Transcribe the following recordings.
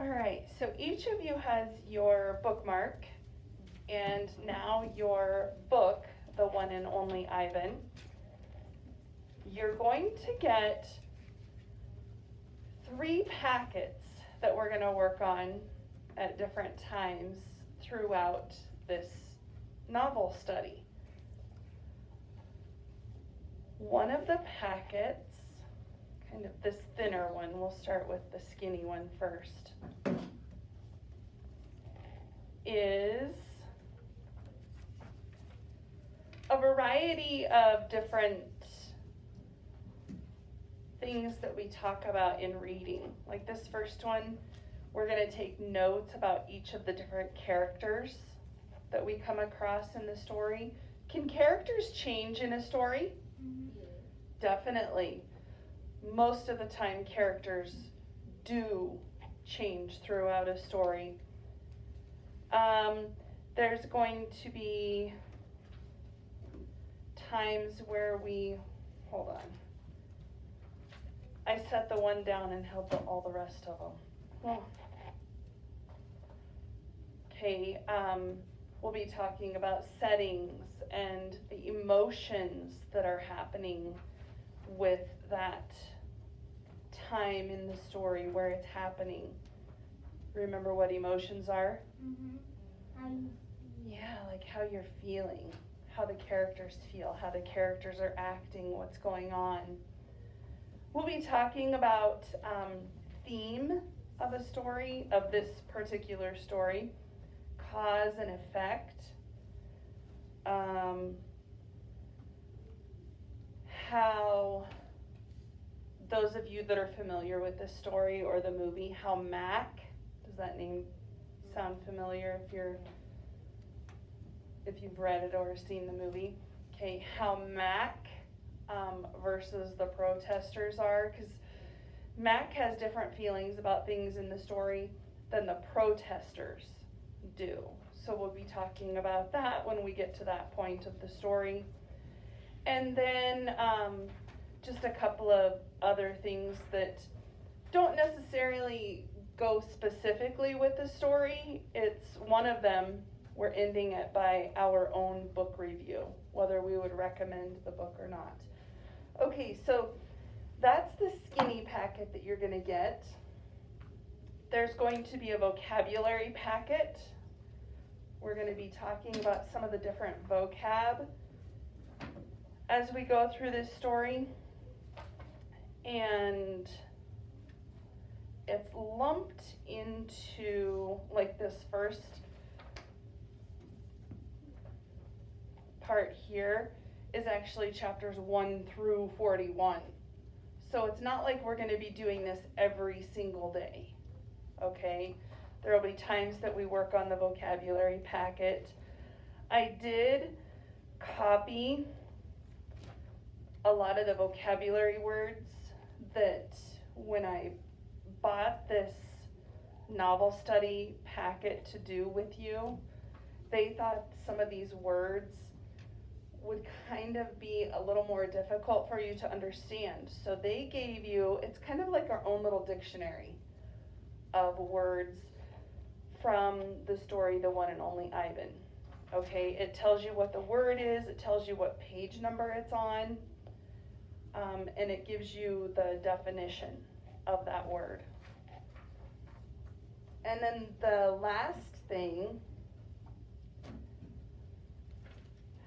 All right, so each of you has your bookmark and now your book, The One and Only Ivan. You're going to get 3 packets that we're going to work on at different times throughout this novel study. One of the packets, kind of this thinner one, we'll start with the skinny one first, is a variety of different things that we talk about in reading. Like this first one, we're going to take notes about each of the different characters that we come across in the story. Can characters change in a story? Definitely. Most of the time, characters do change throughout a story. There's going to be times where hold on. I set the one down and held all the rest of them. Well, okay, we'll be talking about settings and the emotions that are happening with that time in the story where it's happening. Remember what emotions are? Yeah, like how you're feeling, how the characters feel, how the characters are acting, what's going on. We'll be talking about theme of a story, of this particular story, cause and effect, how those of you that are familiar with this story or the movie, how Mac, does that name sound familiar if you've read it or seen the movie? Okay, how Mac versus the protesters are, because Mac has different feelings about things in the story than the protesters do. So we'll be talking about that when we get to that point of the story. And then just a couple of other things that don't necessarily go specifically with the story. It's one of them, we're ending it by our own book review, whether we would recommend the book or not. Okay, so that's the skinny packet that you're going to get. There's going to be a vocabulary packet. We're going to be talking about some of the different vocab as we go through this story. And it's lumped into, like, this first part here is actually chapters 1 through 41. So it's not like we're going to be doing this every single day, okay? There will be times that we work on the vocabulary packet. I did copy a lot of the vocabulary words that when I bought this novel study packet to do with you, they thought some of these words would kind of be a little more difficult for you to understand. So they gave you, it's kind of like our own little dictionary of words from the story, The One and Only Ivan. Okay, it tells you what the word is, it tells you what page number it's on, and it gives you the definition of that word. And then the last thing,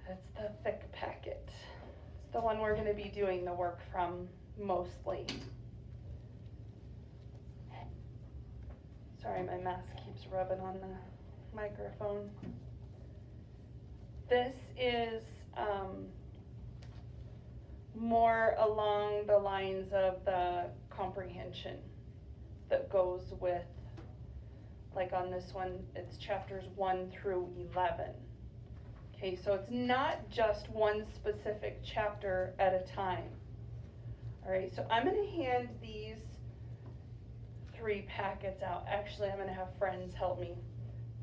it's the thick packet. It's the one we're going to be doing the work from mostly. Sorry, my mask keeps rubbing on the microphone. This is more along the lines of the comprehension that goes with, like on this one, it's chapters 1 through 11. Okay, so it's not just one specific chapter at a time. All right, so I'm going to hand these 3 packets out. Actually, I'm going to have friends help me.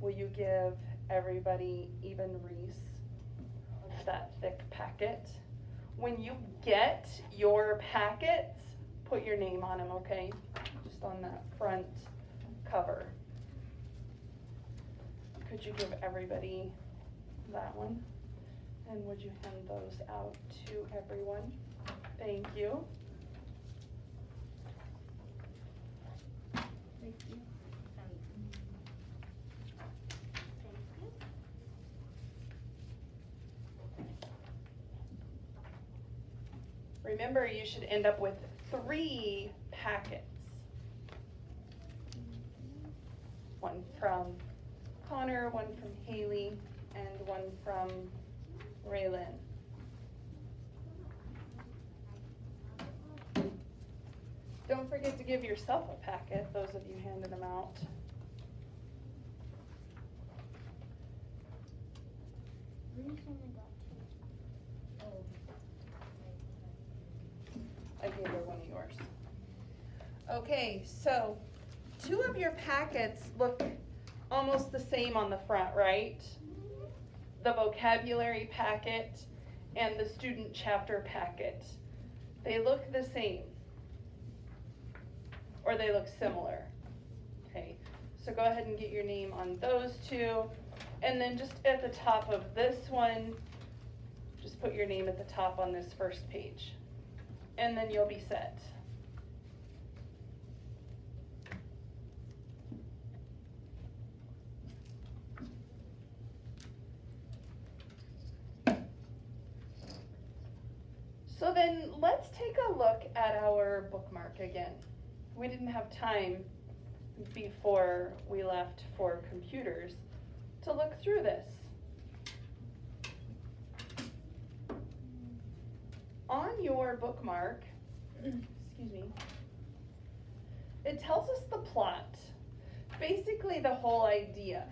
Will you give everybody, even Reese, that thick packet? When you get your packets, put your name on them, okay? Just on that front cover. Could you give everybody that one? And would you hand those out to everyone? Thank you. Thank you. Remember, you should end up with 3 packets. One from Connor, one from Haley, and one from Raylan. Don't forget to give yourself a packet, those of you handing them out. I gave her one of yours. Okay, so 2 of your packets look almost the same on the front, right? The vocabulary packet and the student chapter packet. They look the same, or they look similar. Okay, so go ahead and get your name on those 2, and then just at the top of this one, just put your name at the top on this first page, and then you'll be set. So then let's take a look at our bookmark again. We didn't have time before we left for computers to look through this. On your bookmark, excuse me, it tells us the plot, basically the whole idea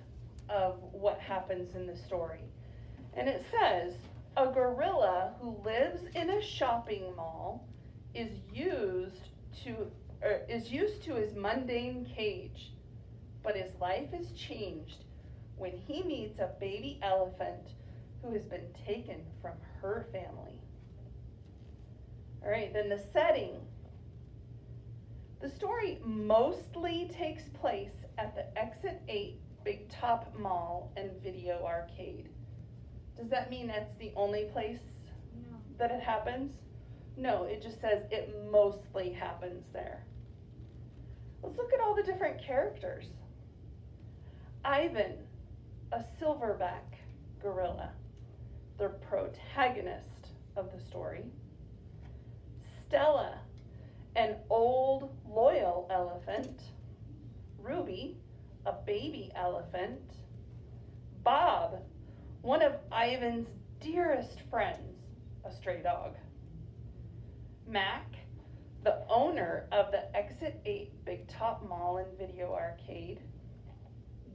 of what happens in the story. And it says, a gorilla who lives in a shopping mall is used to his mundane cage, but his life is changed when he meets a baby elephant who has been taken from her family. All right, then the setting. The story mostly takes place at the Exit 8 Big Top Mall and Video Arcade. Does that mean that's the only place that it happens? No, it just says it mostly happens there. Let's look at all the different characters. Ivan, a silverback gorilla, the protagonist of the story. Stella, an old loyal elephant. Ruby, a baby elephant. Bob, one of Ivan's dearest friends, a stray dog. Mac, the owner of the Exit 8 Big Top Mall and Video Arcade.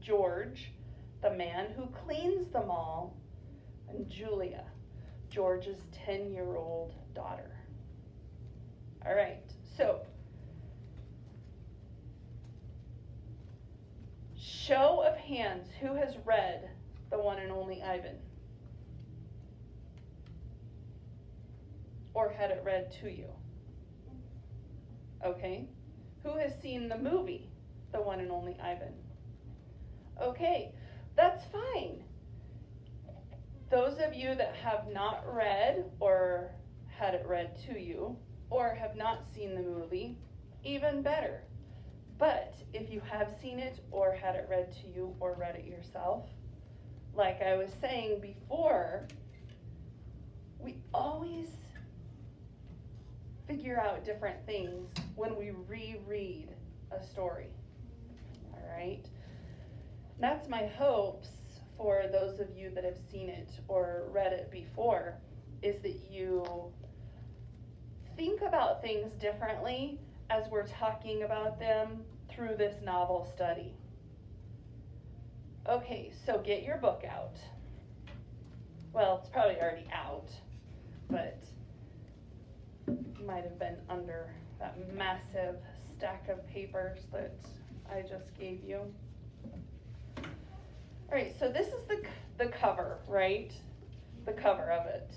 George, the man who cleans the mall. And Julia, George's 10-year-old daughter. All right, so show of hands, who has read The One and Only Ivan? Or had it read to you? Okay. Who has seen the movie, The One and Only Ivan? Okay, that's fine. Those of you that have not read or had it read to you, or have not seen the movie, even better. But if you have seen it or had it read to you or read it yourself, like I was saying before, we always figure out different things when we reread a story. All right? That's my hopes for those of you that have seen it or read it before, is that you think about things differently as we're talking about them through this novel study. Okay, so get your book out. Well, it's probably already out, but it might have been under that massive stack of papers that I just gave you. All right, so this is the cover, right? The cover of it.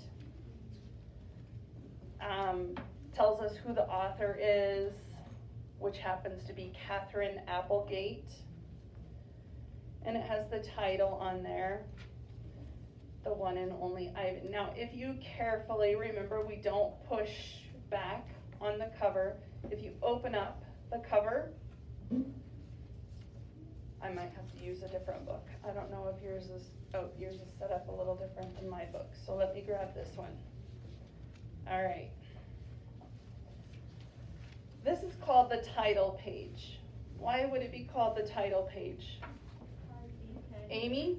Tells us who the author is, which happens to be Catherine Applegate. And it has the title on there, The One and Only Ivan. Now, if you carefully remember, we don't push back on the cover. If you open up the cover, I might have to use a different book. I don't know if yours is set up a little different than my book. So let me grab this one. All right. This is called the title page. Why would it be called the title page? Amy?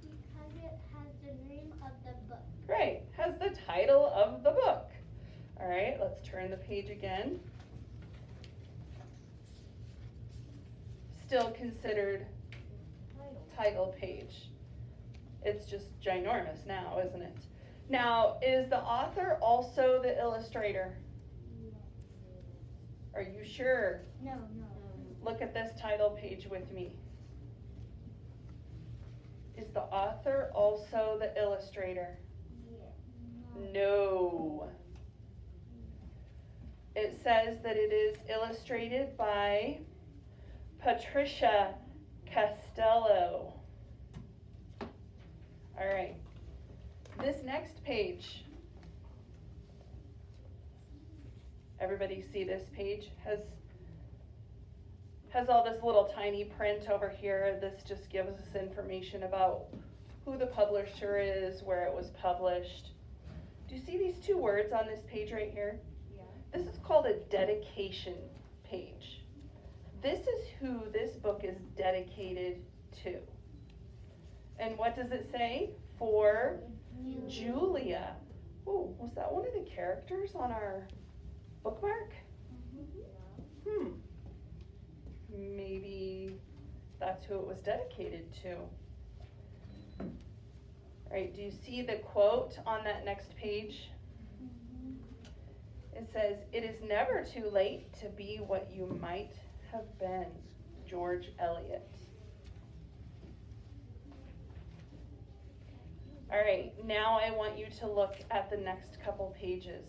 Because it has the name of the book. Great, has the title of the book. All right, let's turn the page again. Still considered title page. It's just ginormous now, isn't it? Now, is the author also the illustrator? Are you sure? No. Look at this title page with me. Is the author also the illustrator? No. It says that it is illustrated by Patricia Castello. All right. This next page. Everybody see this page? Has all this little tiny print over here. This just gives us information about who the publisher is, where it was published. Do you see these two words on this page right here? Yeah. This is called a dedication page. This is who this book is dedicated to. And what does it say? For Julia. Oh, was that one of the characters on our bookmark? Maybe that's who it was dedicated to. All right, do you see the quote on that next page? It says, "It is never too late to be what you might have been." George Eliot. All right, now I want you to look at the next couple pages.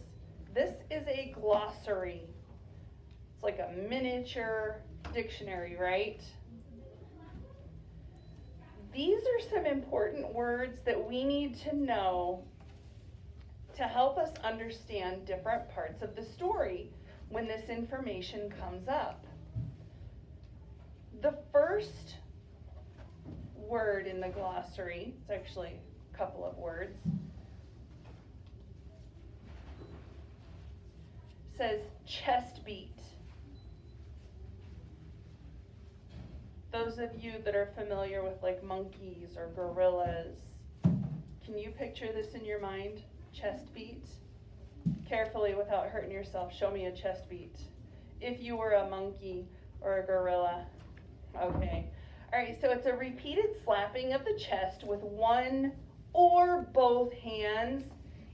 This is a glossary. It's like a miniature dictionary, right? These are some important words that we need to know to help us understand different parts of the story when this information comes up. The first word in the glossary, it's actually a couple of words, says chest beat. Those of you that are familiar with like monkeys or gorillas, can you picture this in your mind? Chest beat? Carefully without hurting yourself, show me a chest beat. If you were a monkey or a gorilla. Okay. All right, so it's a repeated slapping of the chest with one or both hands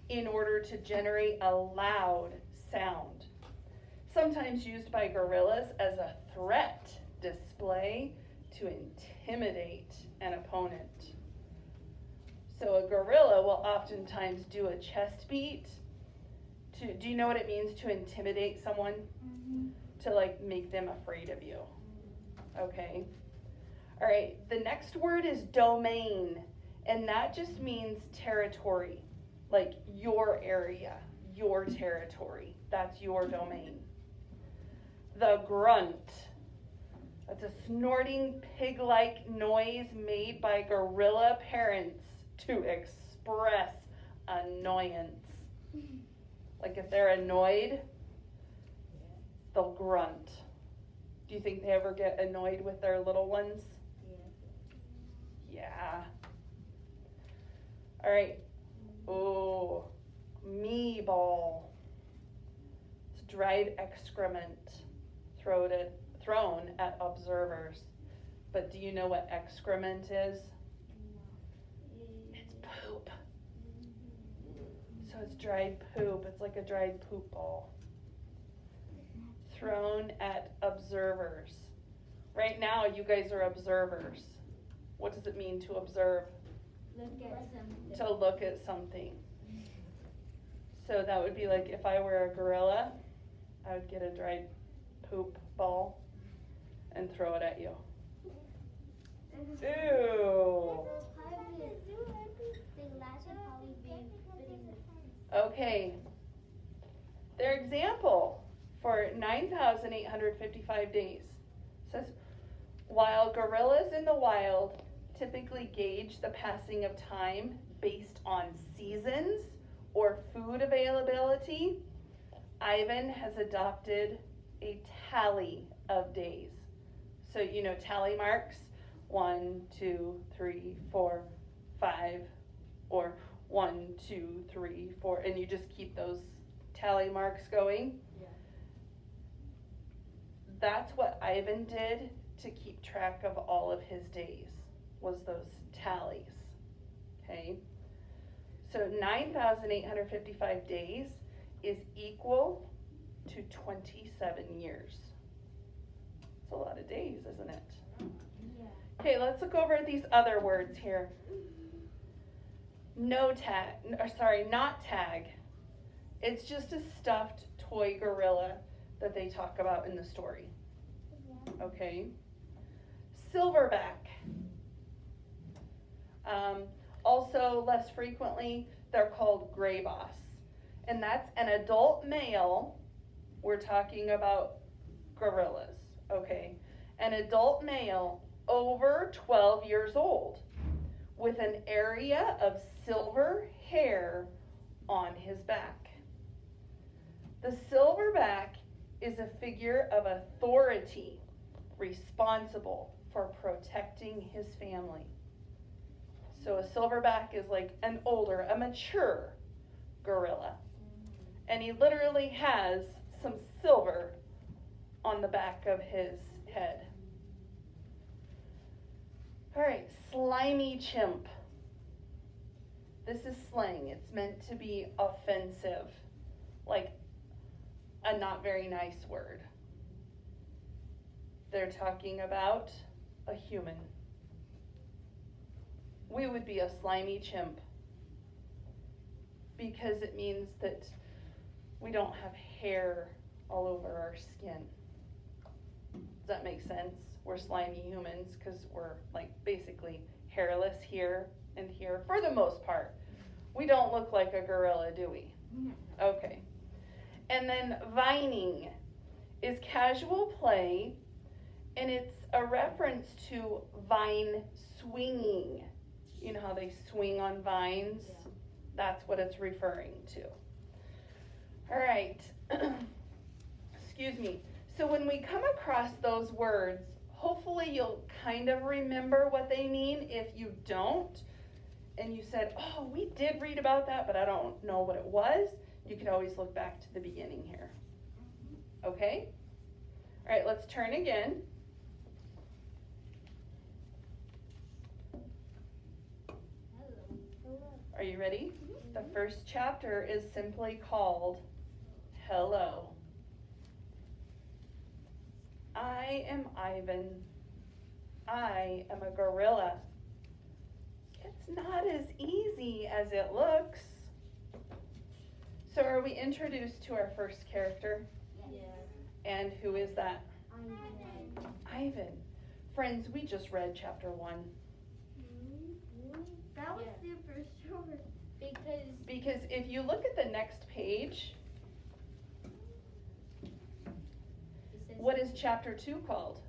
in order to generate a loud sound. Sometimes used by gorillas as a threat display to intimidate an opponent. So a gorilla will oftentimes do a chest beat. Do you know what it means to intimidate someone? To like make them afraid of you. Okay. All right, the next word is domain, and that just means territory, like your area, your territory. That's your domain. The grunt. That's a snorting pig-like noise made by gorilla parents to express annoyance. Like if they're annoyed, they'll grunt. Do you think they ever get annoyed with their little ones? Yeah. All right. Oh, me ball. It's dried excrement thrown at observers. But do you know what excrement is? It's poop. So it's dried poop. It's like a dried poop ball. Thrown at observers. Right now, you guys are observers. What does it mean to observe? Look at something. To look at something. So that would be like if I were a gorilla, I would get a dried poop ball and throw it at you. Ew. Okay. Their example for 9,855 days says, while gorillas in the wild typically gauge the passing of time based on seasons or food availability, Ivan has adopted a tally of days. So, you know, tally marks, 1, 2, 3, 4, 5, or 1, 2, 3, 4, and you just keep those tally marks going. Yeah. That's what Ivan did to keep track of all of his days, was those tallies. Okay? So 9,855 days is equal to 27 years. It's a lot of days, isn't it? Yeah. Okay, let's look over at these other words here. Not tag. It's just a stuffed toy gorilla that they talk about in the story. Okay. Silverback. Also, less frequently, they're called gray boss. And that's an adult male. We're talking about gorillas. Okay. An adult male over 12 years old with an area of silver hair on his back. The silverback is a figure of authority responsible for protecting his family. So a silverback is like an older, a mature gorilla. And he literally has some silver on the back of his head. All right, slimy chimp. This is slang. It's meant to be offensive, like a not very nice word. They're talking about a human. We would be a slimy chimp because it means that we don't have hair all over our skin. Does that make sense? We're slimy humans because we're like basically hairless here and here for the most part. We don't look like a gorilla, do we? Okay. And then vining is casual play, and it's a reference to vine swinging. You know how they swing on vines? Yeah. That's what it's referring to. All right. Excuse me. So when we come across those words, hopefully you'll kind of remember what they mean. If you don't, and you said, oh, we did read about that, but I don't know what it was, you can always look back to the beginning here. Okay? All right, let's turn again. Are you ready? The first chapter is simply called Hello. I am Ivan. I am a gorilla. It's not as easy as it looks. So are we introduced to our first character? Yeah. And who is that? Ivan. Ivan. Friends, we just read chapter 1. That was Yeah. super short. Because if you look at the next page, what is chapter 2 called?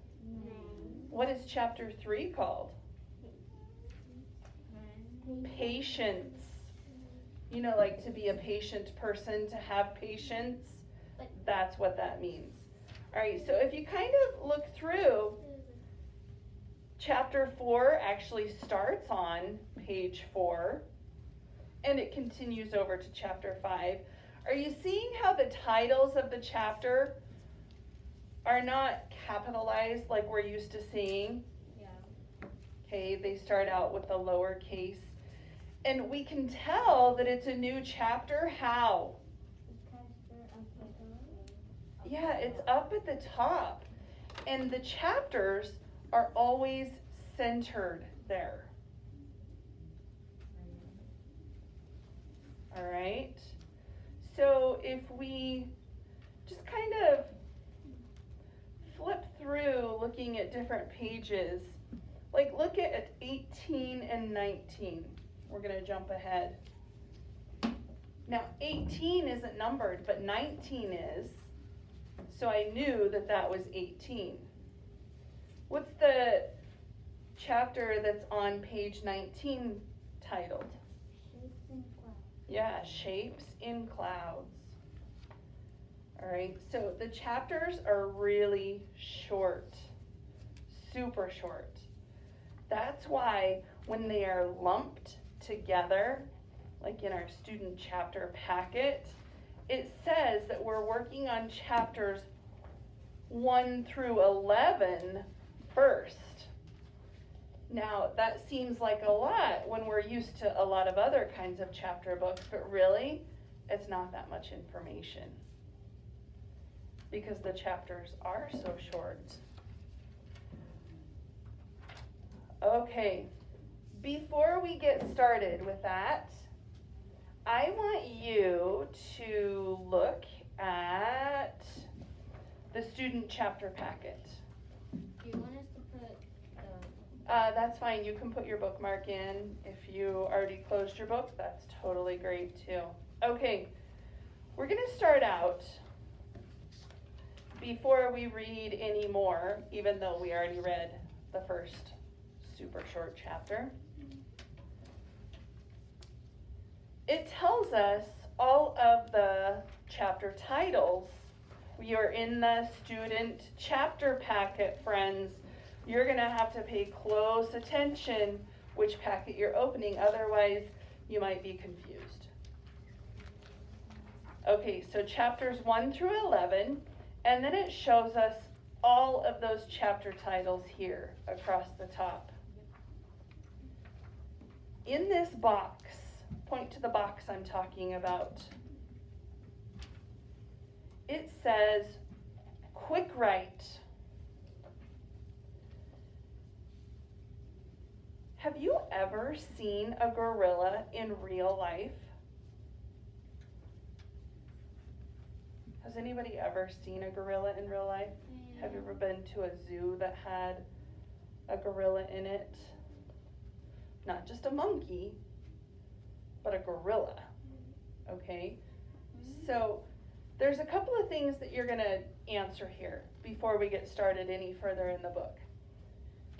What is chapter 3 called? Patience. You know, like to be a patient person, to have patience. That's what that means. All right, so if you kind of look through, chapter 4 actually starts on page 4, and it continues over to chapter 5. Are you seeing how the titles of the chapter are not capitalized like we're used to seeing? Yeah. Okay, they start out with the lowercase. And we can tell that it's a new chapter. How? Yeah, it's up at the top. And the chapters are always centered there. All right. So if we just kind of flip through looking at different pages, like look at 18 and 19. We're going to jump ahead. Now 18 isn't numbered, but 19 is. So I knew that that was 18. What's the chapter that's on page 19 titled? Shapes in clouds. Yeah, Shapes in Clouds. All right, so the chapters are really short, super short. That's why when they are lumped together, like in our student chapter packet, it says that we're working on chapters 1 through 11 first. Now, that seems like a lot when we're used to a lot of other kinds of chapter books, but really, it's not that much information because the chapters are so short. Okay, before we get started with that, I want you to look at the student chapter packet. Do you want us to put That's fine, you can put your bookmark in. If you already closed your book, that's totally great too. Okay, we're gonna start out before we read any more, even though we already read the first super short chapter. It tells us all of the chapter titles. We are in the student chapter packet, friends. You're going to have to pay close attention which packet you're opening, otherwise you might be confused. Okay, so chapters 1 through 11, and then it shows us all of those chapter titles here across the top. In this box, point to the box I'm talking about. It says Quick Write. Have you ever seen a gorilla in real life? Has anybody ever seen a gorilla in real life? Have you ever been to a zoo that had a gorilla in it? Not just a monkey, but a gorilla, okay? So there's a couple of things that you're gonna answer here before we get started any further in the book.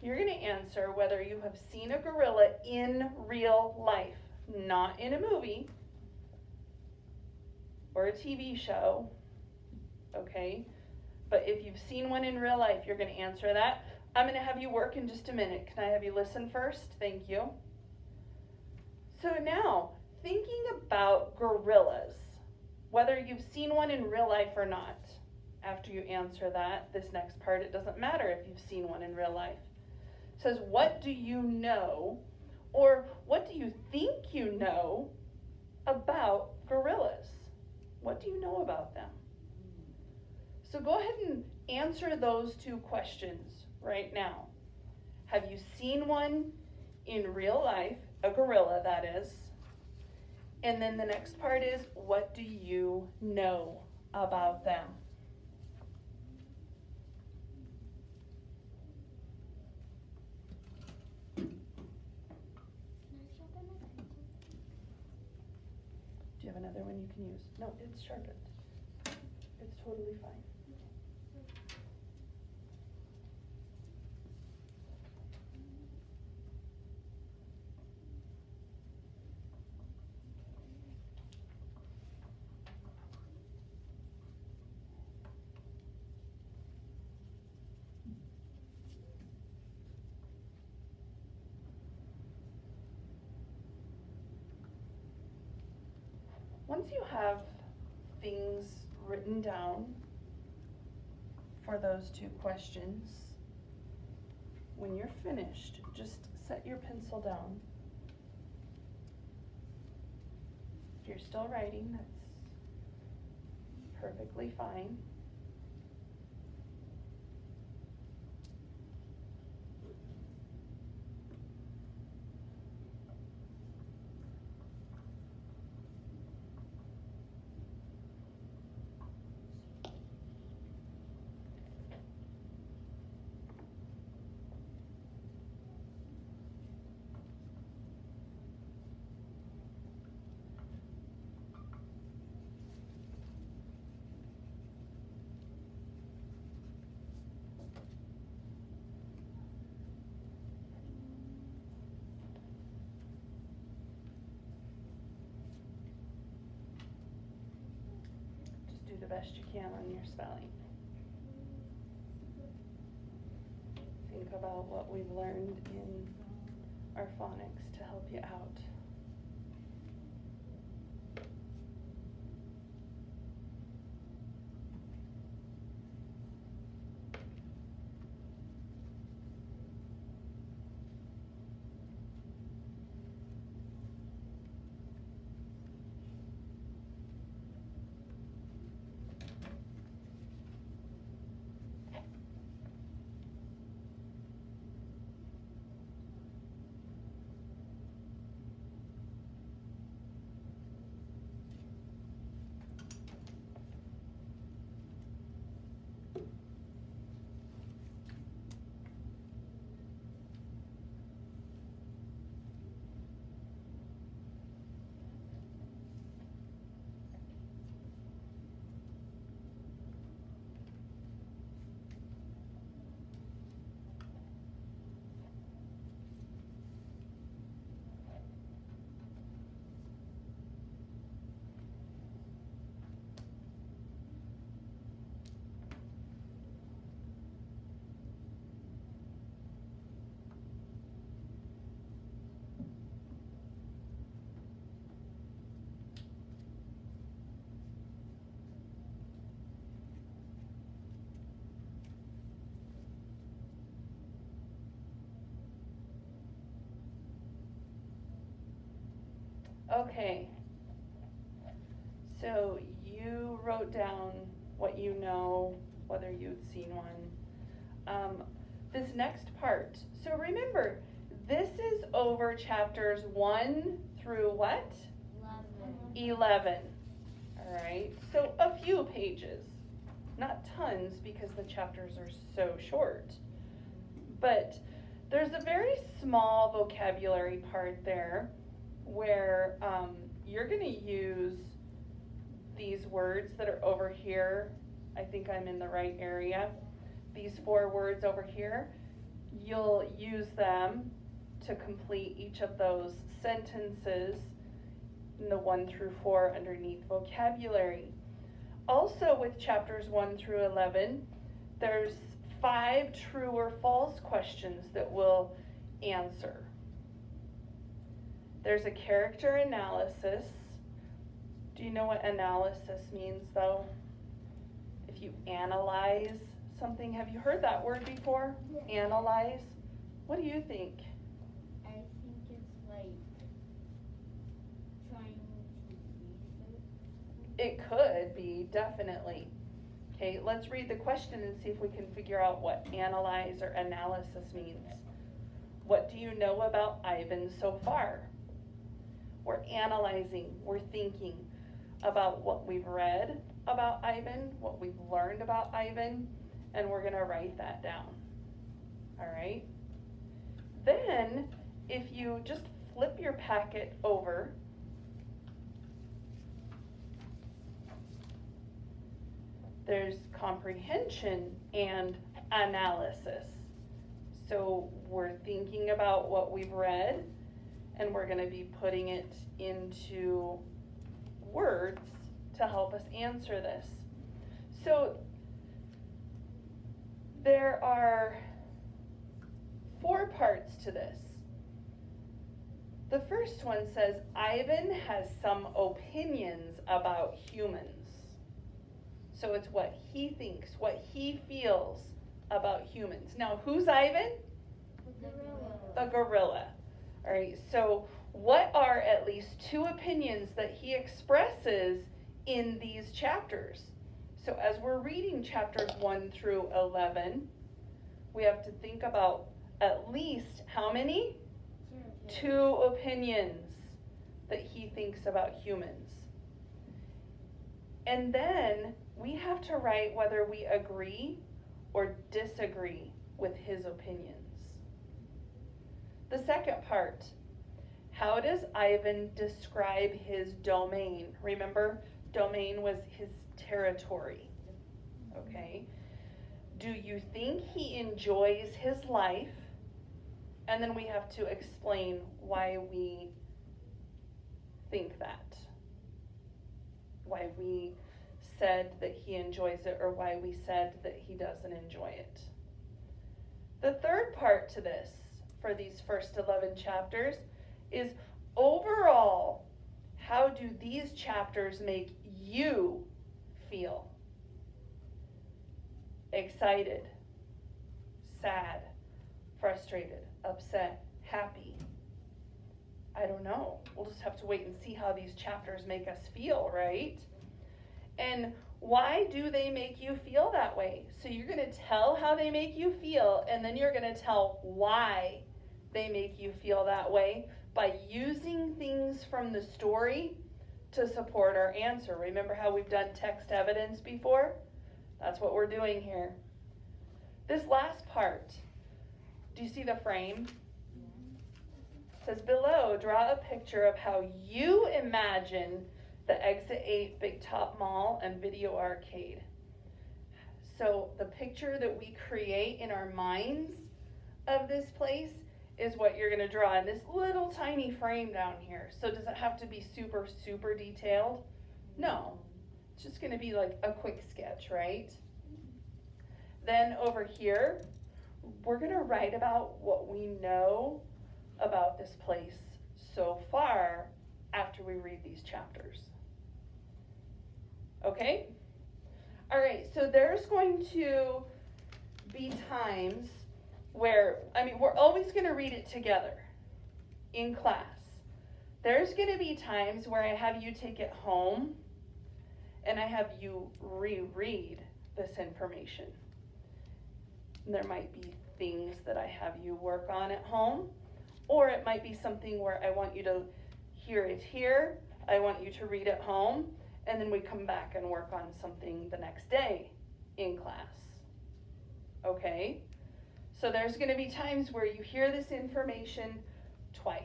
You're gonna answer whether you have seen a gorilla in real life, not in a movie or a TV show, okay? But if you've seen one in real life, you're gonna answer that. I'm gonna have you work in just a minute. Can I have you listen first? Thank you. So now, thinking about gorillas, whether you've seen one in real life or not, after you answer that, this next part, it doesn't matter if you've seen one in real life. It says, what do you know, or what do you think you know about gorillas? What do you know about them? So go ahead and answer those two questions right now. Have you seen one in real life, a gorilla that is? And then the next part is, what do you know about them? Do you have another one you can use? No, it's sharpened. It's totally fine. Once you have things written down for those two questions, when you're finished, just set your pencil down. If you're still writing, that's perfectly fine. best you can on your spelling. Think about what we've learned in our phonics to help you out. Okay, so you wrote down what you know, whether you'd seen one. This next part, so remember, this is over chapters 1 through what? 11. All right, so a few pages, not tons because the chapters are so short, but there's a very small vocabulary part there where you're going to use these words that are over here. I think I'm in the right area. These 4 words over here, you'll use them to complete each of those sentences in the 1 through 4 underneath vocabulary. Also with chapters 1 through 11, there's 5 true or false questions that we'll answer. There's a character analysis. Do you know what analysis means though? If you analyze something, have you heard that word before? Yeah. Analyze? What do you think? I think it's like trying to research. It could be, definitely. Okay, let's read the question and see if we can figure out what analyze or analysis means. What do you know about Ivan so far? We're analyzing, we're thinking about what we've read about Ivan, what we've learned about Ivan, and we're going to write that down. All right? Then, if you just flip your packet over, there's comprehension and analysis. So we're thinking about what we've read, and we're going to be putting it into words to help us answer this. So there are 4 parts to this. The first one says, Ivan has some opinions about humans. So it's what he thinks, what he feels about humans. Now, who's Ivan? The gorilla. The gorilla. All right, so what are at least 2 opinions that he expresses in these chapters? So as we're reading chapters 1 through 11, we have to think about at least how many? 2 opinions that he thinks about humans. And then we have to write whether we agree or disagree with his opinions. The second part, how does Ivan describe his domain? Remember, domain was his territory, okay? Do you think he enjoys his life? And then we have to explain why we think that, why we said that he enjoys it or why we said that he doesn't enjoy it. The third part to this, for these first 11 chapters, is overall, how do these chapters make you feel? Excited, sad, frustrated, upset, happy? I don't know. We'll just have to wait and see how these chapters make us feel, right? And why do they make you feel that way? So you're going to tell how they make you feel, and then you're going to tell why they make you feel that way by using things from the story to support our answer. Remember how we've done text evidence before? That's what we're doing here. This last part, do you see the frame? It says below, draw a picture of how you imagine the Exit 8 Big Top Mall and Video Arcade. So the picture that we create in our minds of this place is what you're going to draw in this little tiny frame down here. So does it have to be super, super detailed? No. It's just going to be like a quick sketch, right? Then over here, we're going to write about what we know about this place so far after we read these chapters. Okay? All right, so there's going to be times where, we're always going to read it together in class. There's going to be times where I have you take it home and I have you reread this information. And there might be things that I have you work on at home, or it might be something where I want you to hear it here, I want you to read at home, and then we come back and work on something the next day in class. Okay? So there's going to be times where you hear this information twice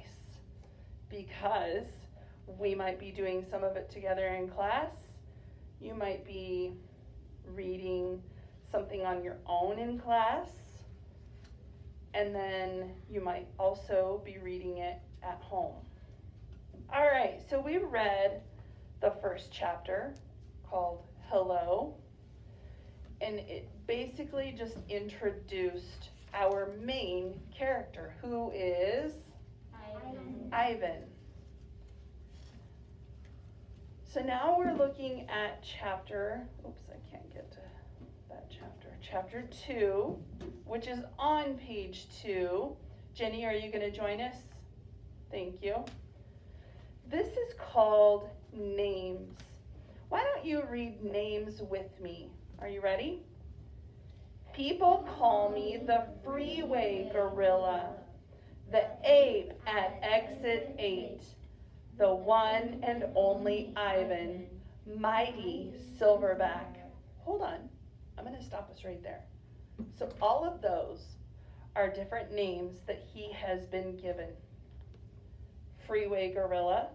because we might be doing some of it together in class. You might be reading something on your own in class, and then you might also be reading it at home. All right, so we read the first chapter called Hello, and it basically just introduced our main character, who is Ivan. So now we're looking at chapter 2, which is on page 2. Jenny, are you going to join us? Thank you. This is called Names. Why don't you read names with me? Are you ready? People call me the freeway gorilla, the ape at exit 8, the one and only Ivan, mighty silverback. Hold on, I'm going to stop us right there. So all of those are different names that he has been given. Freeway gorilla,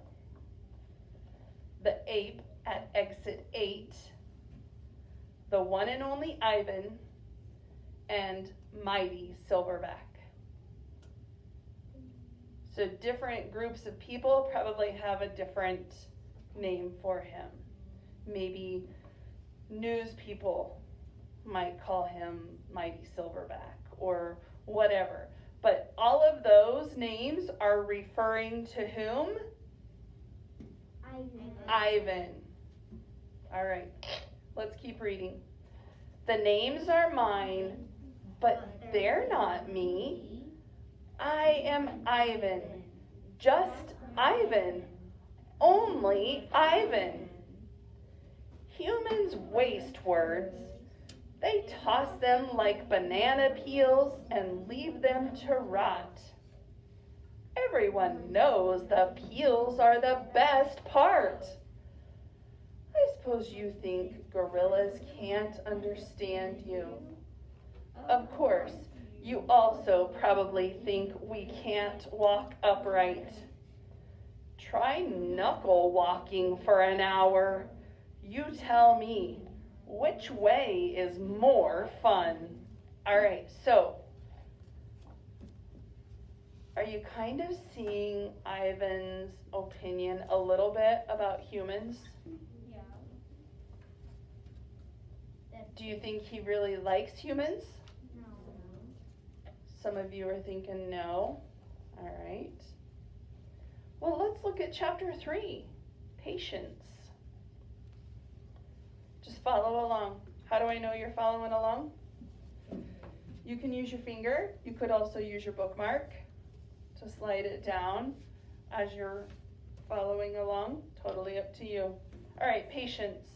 the ape at exit 8, the one and only Ivan, and mighty silverback. So different groups of people probably have a different name for him. Maybe news people might call him mighty silverback or whatever. But all of those names are referring to whom? Ivan. All right, let's keep reading. The names are mine, but they're not me. I am Ivan, just Ivan, only Ivan. Humans waste words. They toss them like banana peels and leave them to rot. Everyone knows the peels are the best part. I suppose you think gorillas can't understand you. Of course, you also probably think we can't walk upright. Try knuckle walking for an hour. You tell me, which way is more fun? All right, so are you kind of seeing Ivan's opinion a little bit about humans? Yeah. Do you think he really likes humans? No. Some of you are thinking no. All right. Well, let's look at chapter 3, patience. Just follow along. How do I know you're following along? You can use your finger. You could also use your bookmark to slide it down as you're following along. Totally up to you. All right, patience.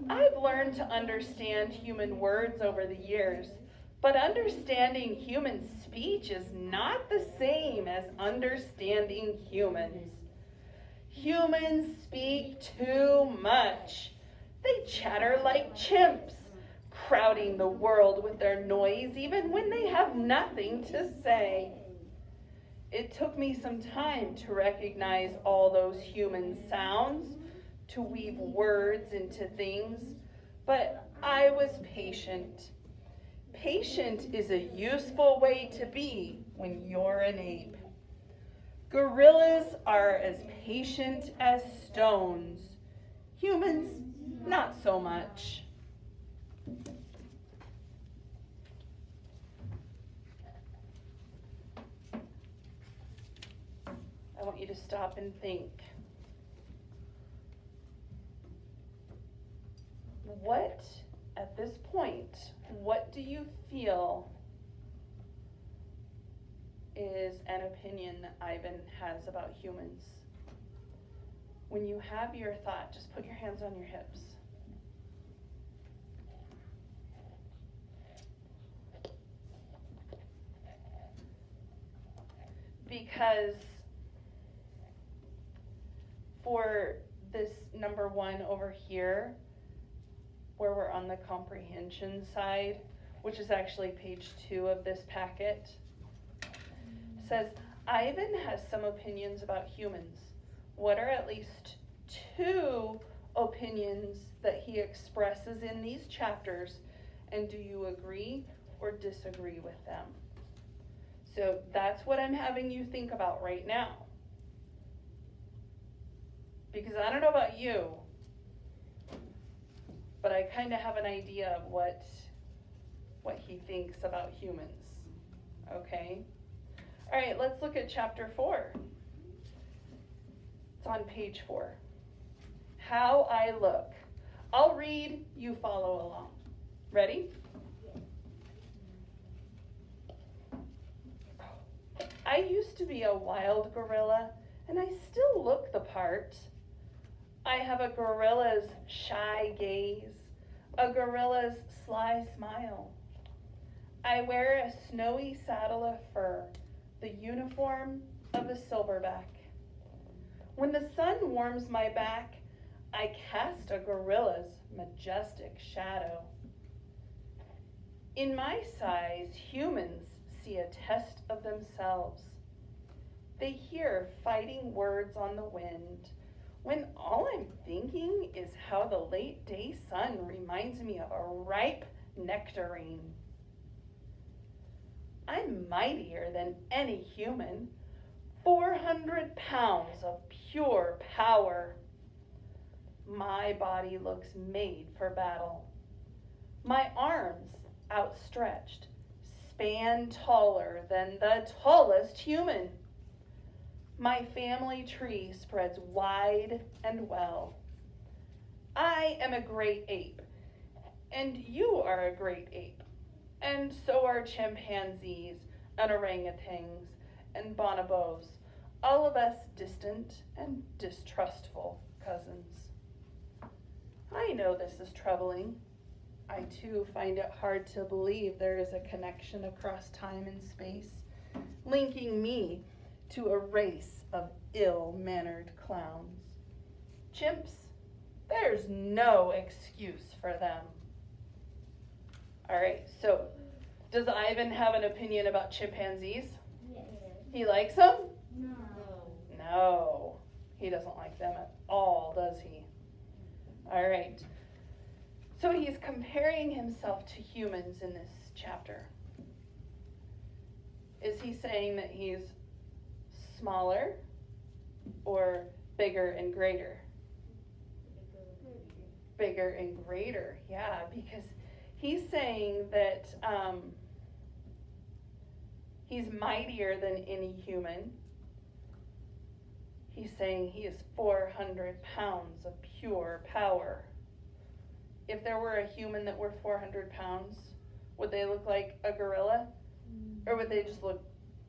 I've learned to understand human words over the years, but understanding human speech is not the same as understanding humans. Humans speak too much. They chatter like chimps, crowding the world with their noise even when they have nothing to say. It took me some time to recognize all those human sounds, to weave words into things, but I was patient. Patient is a useful way to be when you're an ape. Gorillas are as patient as stones. Humans, not so much. I want you to stop and think. What, at this point, what do you feel is an opinion that Ivan has about humans? When you have your thought, just put your hands on your hips. Because for this number 1 over here, where we're on the comprehension side, which is actually page 2 of this packet, says, Ivan has some opinions about humans. What are at least 2 opinions that he expresses in these chapters, and do you agree or disagree with them? So that's what I'm having you think about right now. Because I don't know about you, but I kind of have an idea of what he thinks about humans. Okay? All right, let's look at chapter 4. It's on page 4. How I look. I'll read, you follow along. Ready? I used to be a wild gorilla, and I still look the part. I have a gorilla's shy gaze, a gorilla's sly smile. I wear a snowy saddle of fur, the uniform of a silverback. When the sun warms my back, I cast a gorilla's majestic shadow. In my size, humans see a test of themselves. They hear fighting words on the wind, when all I'm thinking is how the late day sun reminds me of a ripe nectarine. I'm mightier than any human, 400 pounds of pure power. My body looks made for battle. My arms, outstretched, span taller than the tallest human. My family tree spreads wide and well. I am a great ape, and you are a great ape, and so are chimpanzees and orangutans and bonobos, all of us distant and distrustful cousins. I know this is troubling. I too find it hard to believe there is a connection across time and space, linking me to a race of ill-mannered clowns. Chimps, there's no excuse for them. All right, so does Ivan have an opinion about chimpanzees? Yes. He likes them? No. No, he doesn't like them at all, does he? All right, so he's comparing himself to humans in this chapter. Is he saying that he's smaller or bigger and greater? bigger and greater. Yeah, because he's saying that he's mightier than any human. He's saying he is 400 pounds of pure power. If there were a human that were 400 pounds, would they look like a gorilla? Or would they just look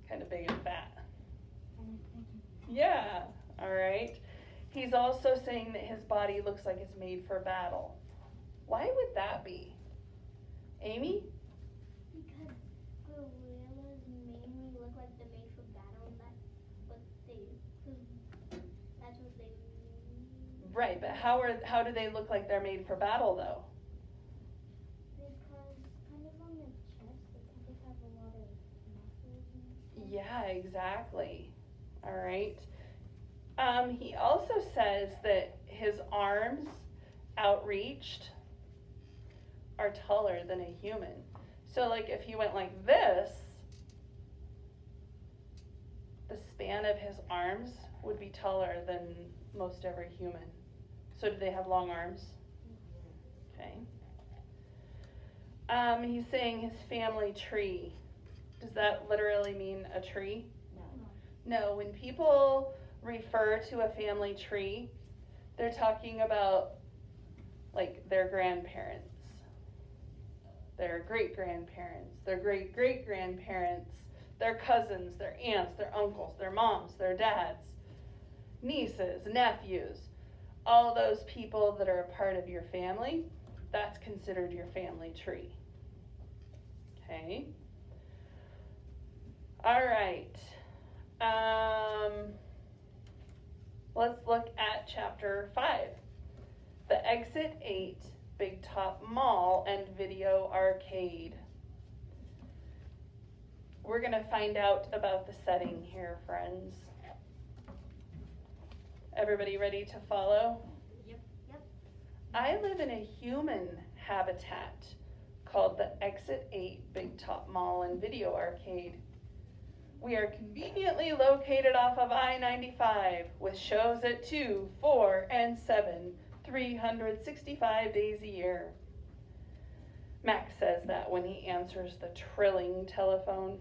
kind of big and fat? Yeah, all right. He's also saying that his body looks like it's made for battle. Why would that be? Amy? Because gorillas mainly look like they're made for battle, and that's what they. Right, but how do they look like they're made for battle, though? Because kind of on the chest, they have a lot of muscles and stuff. Yeah, exactly. All right. He also says that his arms, outreached, are taller than a human. So, like, if he went like this, the span of his arms would be taller than most every human. So, do they have long arms? Okay. He's saying his family tree. Does that literally mean a tree? No, when people refer to a family tree, they're talking about like their grandparents, their great-grandparents, their great-great-grandparents, their cousins, their aunts, their uncles, their moms, their dads, nieces, nephews, all those people that are a part of your family, that's considered your family tree. Okay? All right. Let's look at chapter 5. The Exit 8 Big Top Mall and Video Arcade. We're going to find out about the setting here, friends. Everybody ready to follow? Yep. I live in a human habitat called the Exit 8 Big Top Mall and Video Arcade. We are conveniently located off of I-95 with shows at 2, 4, and 7, 365 days a year. Mac says that when he answers the trilling telephone.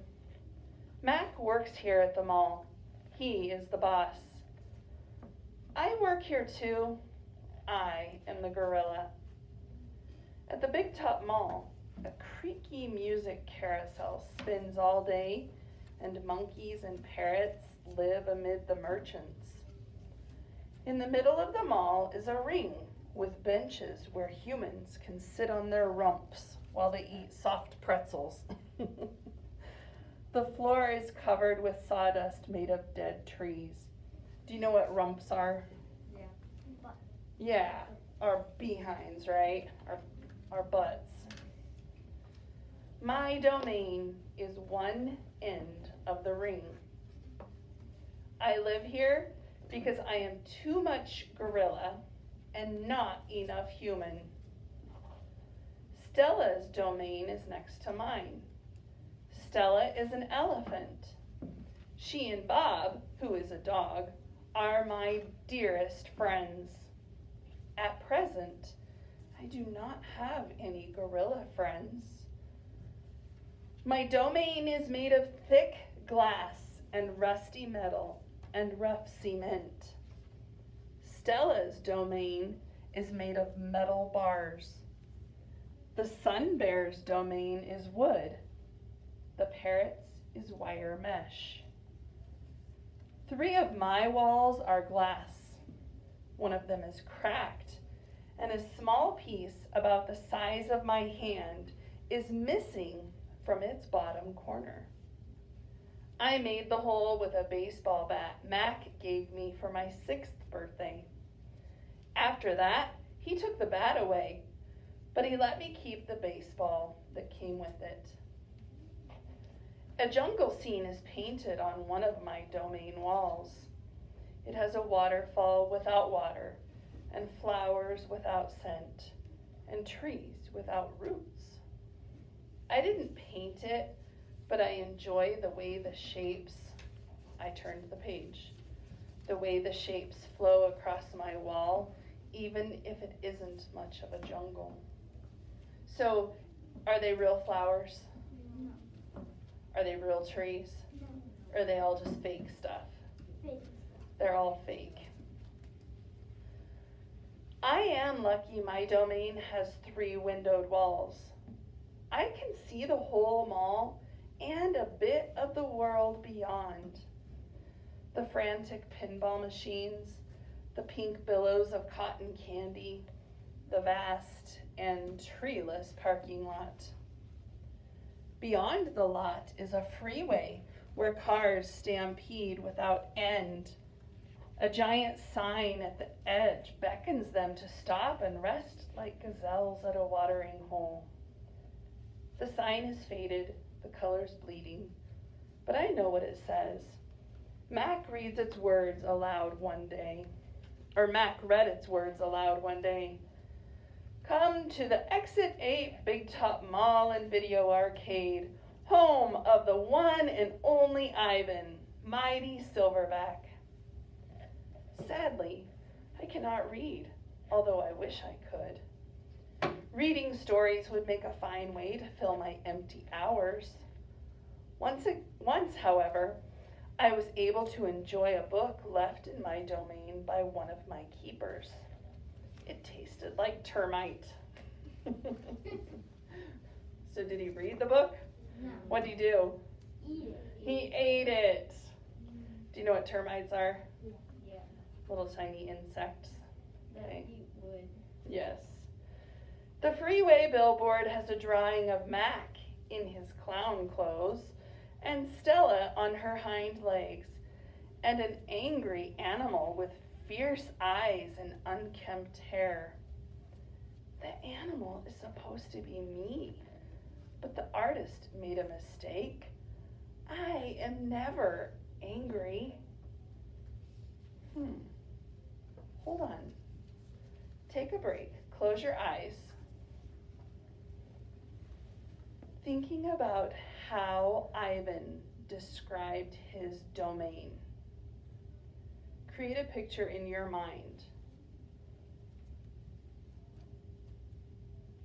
Mac works here at the mall. He is the boss. I work here too. I am the gorilla. At the Big Top Mall, a creaky music carousel spins all day, and monkeys and parrots live amid the merchants. In the middle of the mall is a ring with benches where humans can sit on their rumps while they eat soft pretzels. The floor is covered with sawdust made of dead trees. Do you know what rumps are? Yeah. Yeah, our behinds, right? Our butts. My domain is one end of the ring. I live here because I am too much gorilla and not enough human. Stella's domain is next to mine. Stella is an elephant. She and Bob, who is a dog, are my dearest friends. At present, I do not have any gorilla friends. My domain is made of thick glass and rusty metal and rough cement. Stella's domain is made of metal bars. The sun bear's domain is wood. The parrot's is wire mesh. 3 of my walls are glass. One of them is cracked, and a small piece about the size of my hand is missing from its bottom corner. I made the hole with a baseball bat Mac gave me for my 6th birthday. After that, he took the bat away, but he let me keep the baseball that came with it. A jungle scene is painted on one of my domain walls. It has a waterfall without water, and flowers without scent, and trees without roots. I didn't paint it, but I enjoy the way the shapes, I turned the page, the way the shapes flow across my wall even if it isn't much of a jungle. So, are they real flowers? No. Are they real trees? No. Or are they all just fake stuff? Fake stuff. They're all fake. I am lucky my domain has 3 windowed walls. I can see the whole mall and a bit of the world beyond. The frantic pinball machines, the pink billows of cotton candy, the vast and treeless parking lot. Beyond the lot is a freeway where cars stampede without end. A giant sign at the edge beckons them to stop and rest like gazelles at a watering hole. The sign is faded, the colors bleeding, but I know what it says. Mac reads its words aloud one day, or Mac read its words aloud one day. Come to the Exit 8 Big Top Mall and Video Arcade, home of the one and only Ivan, mighty Silverback. Sadly, I cannot read, although I wish I could. Reading stories would make a fine way to fill my empty hours. Once, however, I was able to enjoy a book left in my domain by one of my keepers. It tasted like termite. So did he read the book? No. What did he do? Eat it. He ate it. Do you know what termites are? Yeah. Little tiny insects. That Okay. eat wood. Yes. The freeway billboard has a drawing of Mac in his clown clothes and Stella on her hind legs and an angry animal with fierce eyes and unkempt hair. The animal is supposed to be me, but the artist made a mistake. I am never angry. Hold on. Take a break. Close your eyes. Thinking about how Ivan described his domain. Create a picture in your mind.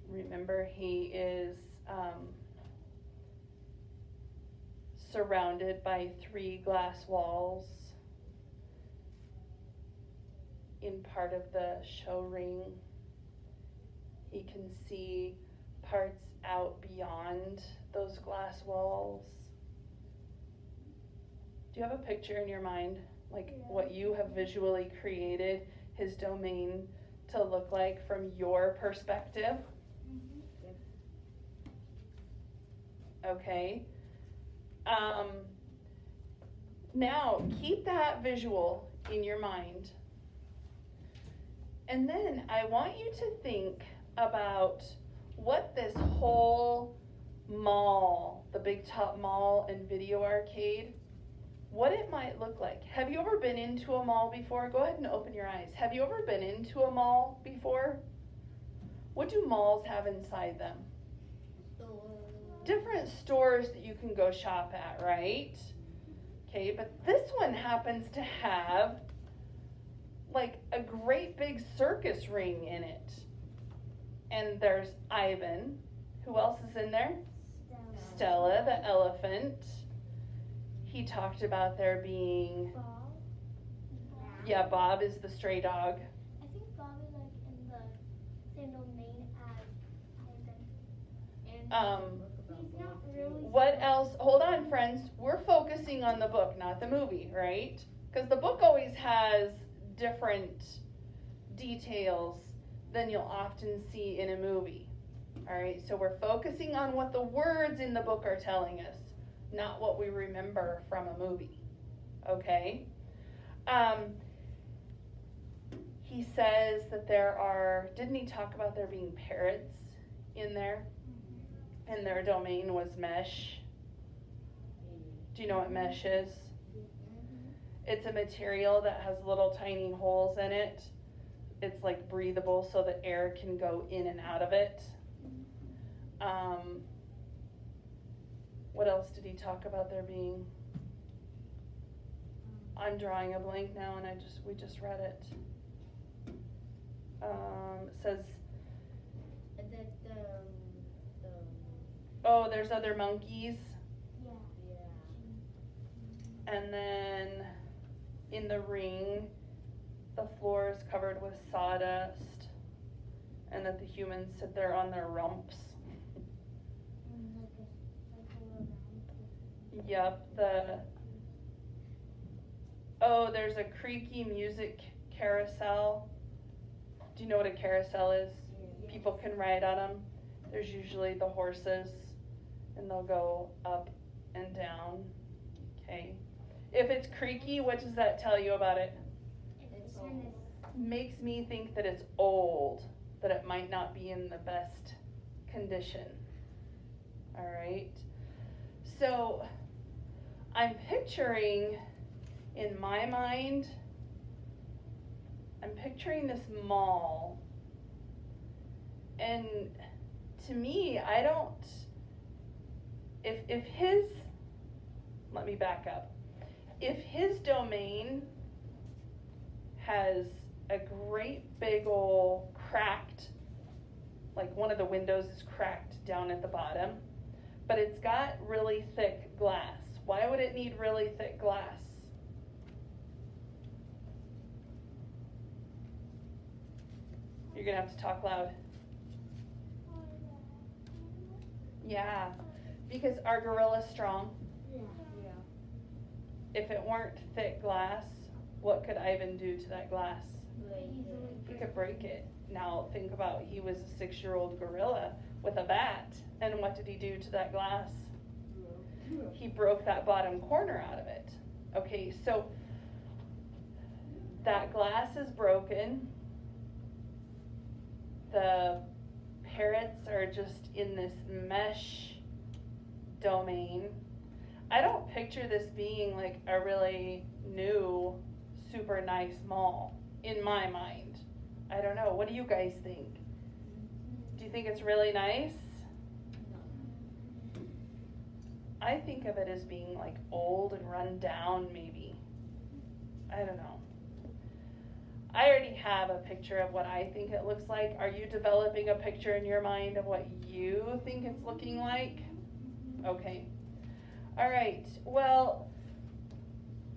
Remember, he is surrounded by 3 glass walls in part of the show ring. He can see parts out beyond those glass walls. Do you have a picture in your mind, like what you have visually created his domain to look like from your perspective? Okay. Now keep that visual in your mind. And then I want you to think about what this whole mall, the Big Top Mall and Video Arcade, what it might look like. Have you ever been into a mall before? Go ahead and open your eyes. Have you ever been into a mall before? What do malls have inside them? Different stores that you can go shop at, right? Okay, but this one happens to have like a great big circus ring in it. And there's Ivan. Who else is in there? Stella, the elephant. He talked about there being... Bob? Yeah, Bob is the stray dog. I think Bob is like in the same domain as Ivan. And he's not really... What else? Hold on, friends. We're focusing on the book, not the movie, right? Because the book always has different details than you'll often see in a movie. All right, so we're focusing on what the words in the book are telling us, not what we remember from a movie. Okay? He says that there are, didn't he talk about there being parrots in there? And their domain was mesh. Do you know what mesh is? It's a material that has little tiny holes in it. It's like breathable so that air can go in and out of it. What else did he talk about there being? I'm drawing a blank now and we just read it. Says, The oh, there's other monkeys. Yeah. yeah. And then in the ring, the floor is covered with sawdust. And that the humans sit there on their rumps. And like a circle around. Yep, there's a creaky music carousel. Do you know what a carousel is? Yes. People can ride on them. There's usually the horses, and they'll go up and down. Okay. If it's creaky, what does that tell you about it? It's kind of. Makes me think that it's old, that it might not be in the best condition. All right. So I'm picturing, in my mind, I'm picturing this mall. And to me, I don't, if his, let me back up. If his domain has a great big ol' cracked, like one of the windows is cracked down at the bottom, but it's got really thick glass. Why would it need really thick glass? You're gonna have to talk loud. Yeah, because our gorilla's strong. Yeah. Yeah. If it weren't thick glass, what could Ivan do to that glass? He could break it. Now think about, he was a 6-year-old gorilla with a bat, and what did he do to that glass? He broke that bottom corner out of it. Okay, so that glass is broken. The parrots are just in this mesh domain. I don't picture this being like a really new, super nice mall in my mind. I don't know. What do you guys think? Do you think it's really nice? I think of it as being like old and run down, maybe. I don't know. I already have a picture of what I think it looks like. Are you developing a picture in your mind of what you think it's looking like? Okay. All right. Well,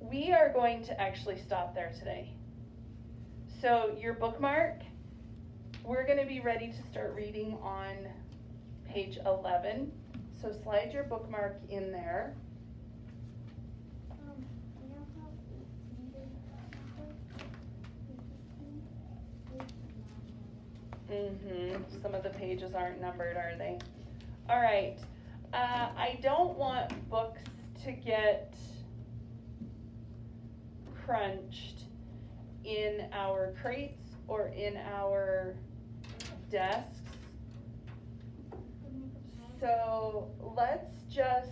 we are going to actually stop there today. So your bookmark, we're going to be ready to start reading on page 11. So slide your bookmark in there. You know how Some of the pages aren't numbered, are they? All right. I don't want books to get crunched in our crates or in our desks. So let's just,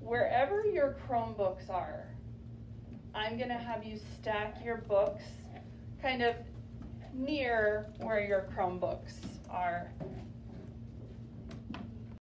wherever your Chromebooks are, I'm going to have you stack your books kind of near where your Chromebooks are.